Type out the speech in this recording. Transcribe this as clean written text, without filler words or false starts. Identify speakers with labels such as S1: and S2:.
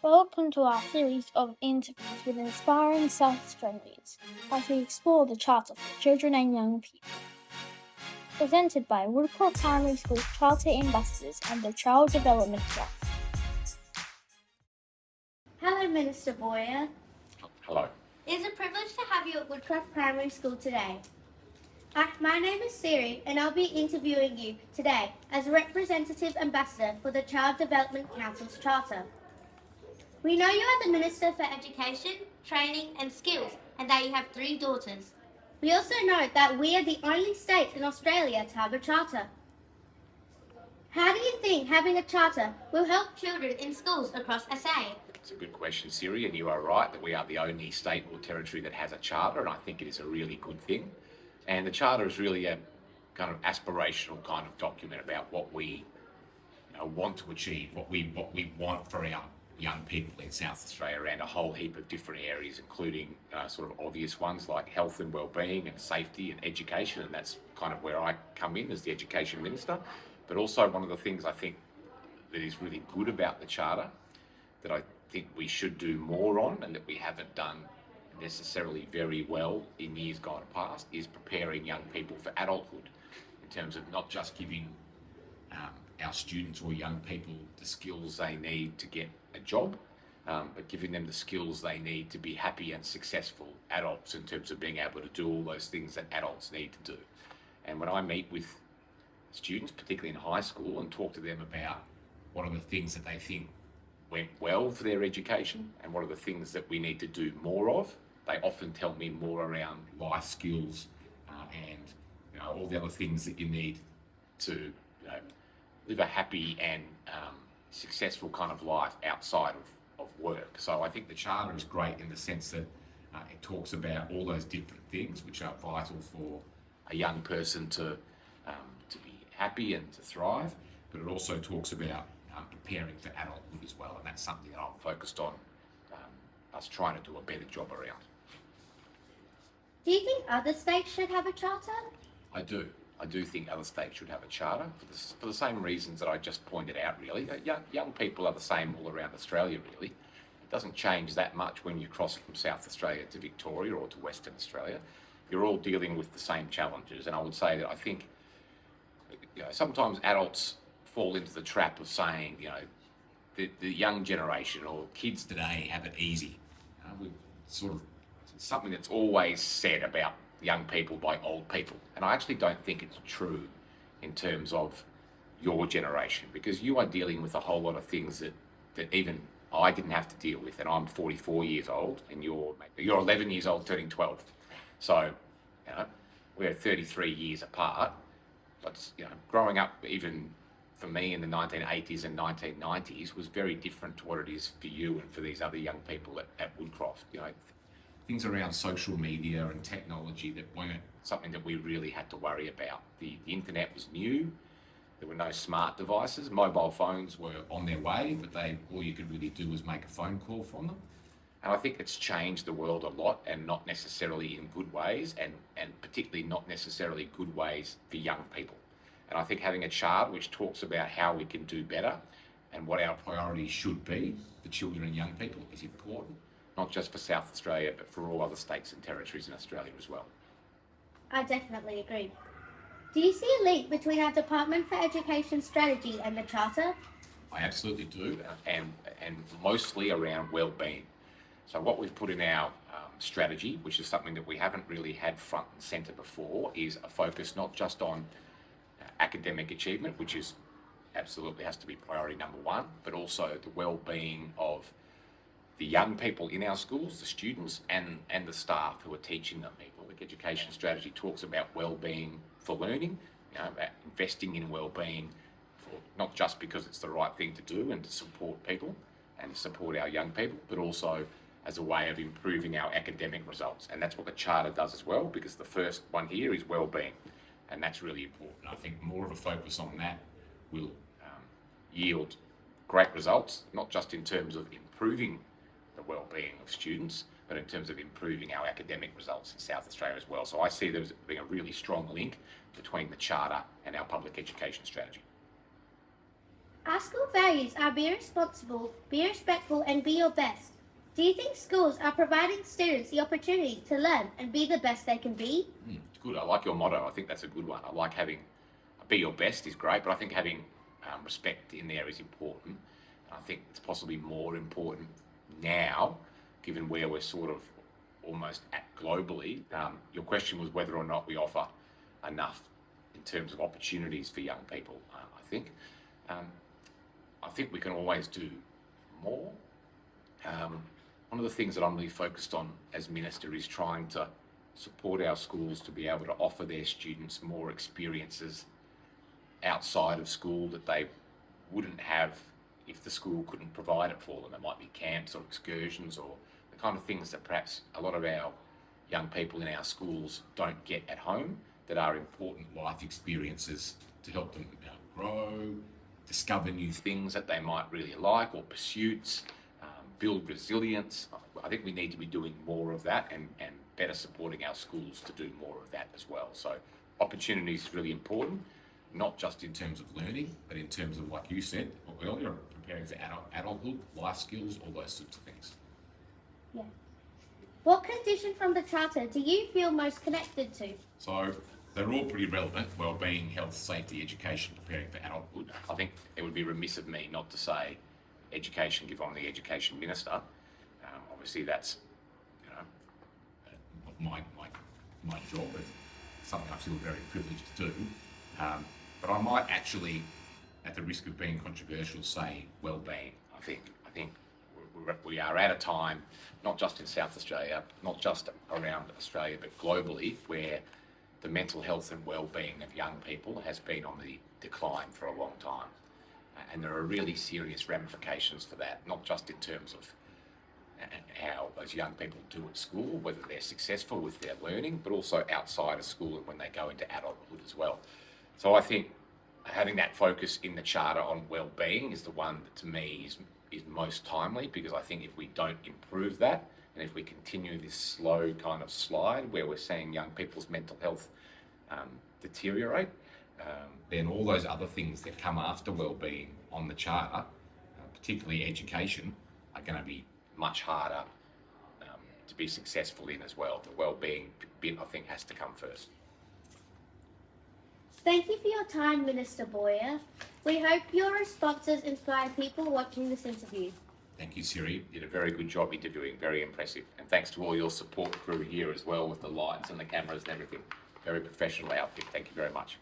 S1: Welcome to our series of interviews with inspiring South Australians as we explore the Charter for Children and Young People. Presented by Woodcroft Primary School Charter Ambassadors and the Child Development Trust.
S2: Hello, Minister Boyer.
S3: Hello.
S2: It is a privilege to have you at Woodcroft Primary School today. My name is Siri, and I'll be interviewing you today as a representative ambassador for the Child Development Council's Charter. We know you are the Minister for Education, Training and Skills, and that you have 3 daughters. We also know that we are the only state in Australia to have a charter. How do you think having a charter will help children in schools across SA?
S3: It's a good question, Siri, and you are right that we are the only state or territory that has a charter, and I think it is a really good thing. And the charter is really a kind of aspirational kind of document about what we want to achieve, what we want for our young people in South Australia around a whole heap of different areas, including sort of obvious ones like health and wellbeing and safety and education, and that's kind of where I come in as the Education Minister. But also one of the things I think that is really good about the Charter, that I think we should do more on and that we haven't done necessarily very well in years gone past, is preparing young people for adulthood in terms of not just giving our students or young people the skills they need to get a job, but giving them the skills they need to be happy and successful adults in terms of being able to do all those things that adults need to do. And when I meet with students, particularly in high school, and talk to them about what are the things that they think went well for their education and what are the things that we need to do more of, they often tell me more around life skills and all the other things that you need to live a happy and successful kind of life outside of work. So I think the Charter is great in the sense that it talks about all those different things which are vital for a young person to be happy and to thrive, but it also talks about preparing for adulthood as well, and that's something that I'm focused on us trying to do a better job around.
S2: Do you think other states should have a charter?
S3: I do. I do think other states should have a charter for the same reasons that I just pointed out, really. Young people are the same all around Australia, really. It doesn't change that much when you cross from South Australia to Victoria or to Western Australia. You're all dealing with the same challenges, and I would say that I think sometimes adults fall into the trap of saying, the young generation or kids today have it easy. We've sort of something that's always said about young people by old people, and I actually don't think it's true in terms of your generation, because you are dealing with a whole lot of things that even I didn't have to deal with, and I'm 44 years old, and you're 11 years old turning 12. So, we're 33 years apart. But growing up, even for me in the 1980s and 1990s, was very different to what it is for you and for these other young people at Woodcroft. Things around social media and technology that weren't something that we really had to worry about. The internet was new. There were no smart devices. Mobile phones were on their way, but all you could really do was make a phone call from them. And I think it's changed the world a lot, and not necessarily in good ways, and particularly not necessarily good ways for young people. And I think having a chart which talks about how we can do better and what our priorities should be for children and young people is important, not just for South Australia, but for all other states and territories in Australia as well.
S2: I definitely agree. Do you see a link between our Department for Education strategy and the Charter?
S3: I absolutely do, and mostly around wellbeing. So what we've put in our strategy, which is something that we haven't really had front and centre before, is a focus not just on academic achievement, which is absolutely has to be priority number one, but also the well-being of the young people in our schools, the students and the staff who are teaching them. The Public Education Strategy talks about well-being for learning, about investing in well-being for not just because it's the right thing to do and to support people and to support our young people, but also as a way of improving our academic results. And that's what the Charter does as well, because the first one here is well-being, and that's really important. I think more of a focus on that will yield great results, not just in terms of improving the well-being of students, but in terms of improving our academic results in South Australia as well. So I see there as being a really strong link between the Charter and our public education strategy.
S2: Our school values are be responsible, be respectful, and be your best. Do you think schools are providing students the opportunity to learn and be the best they can be?
S3: It's good. I like your motto. I think that's a good one. I like having be your best is great, but I think having respect in there is important. And I think it's possibly more important now, given where we're sort of almost at globally. Your question was whether or not we offer enough in terms of opportunities for young people. I think we can always do more. One of the things that I'm really focused on as minister is trying to support our schools to be able to offer their students more experiences outside of school that they wouldn't have if the school couldn't provide it for them. It might be camps or excursions or the kind of things that perhaps a lot of our young people in our schools don't get at home, that are important life experiences to help them grow, discover new things that they might really like, or pursuits, build resilience. I think we need to be doing more of that and better supporting our schools to do more of that as well. So opportunity is really important, not just in terms of learning, but in terms of, like you said earlier, preparing for adulthood, life skills, all those sorts of things.
S2: Yeah. What condition from the Charter do you feel most connected to?
S3: So they're all pretty relevant: wellbeing, health, safety, education, preparing for adulthood. I think it would be remiss of me not to say education, given I'm the education minister. Obviously that's my job, it's something I feel very privileged to do. But I might actually, at the risk of being controversial, say well-being. I think we are at a time, not just in South Australia, not just around Australia, but globally, where the mental health and well-being of young people has been on the decline for a long time. And there are really serious ramifications for that, not just in terms of how those young people do at school, whether they're successful with their learning, but also outside of school and when they go into adulthood as well. So I think having that focus in the Charter on well-being is the one that to me is most timely, because I think if we don't improve that, and if we continue this slow kind of slide where we're seeing young people's mental health deteriorate, then all those other things that come after well-being on the Charter, particularly education, are going to be much harder to be successful in as well. The well-being bit, I think, has to come first.
S2: Thank you for your time, Minister Boyer. We hope your responses inspire people watching this interview.
S3: Thank you, Siri. You did a very good job interviewing, very impressive. And thanks to all your support crew here as well, with the lights and the cameras and everything. Very professional outfit. Thank you very much.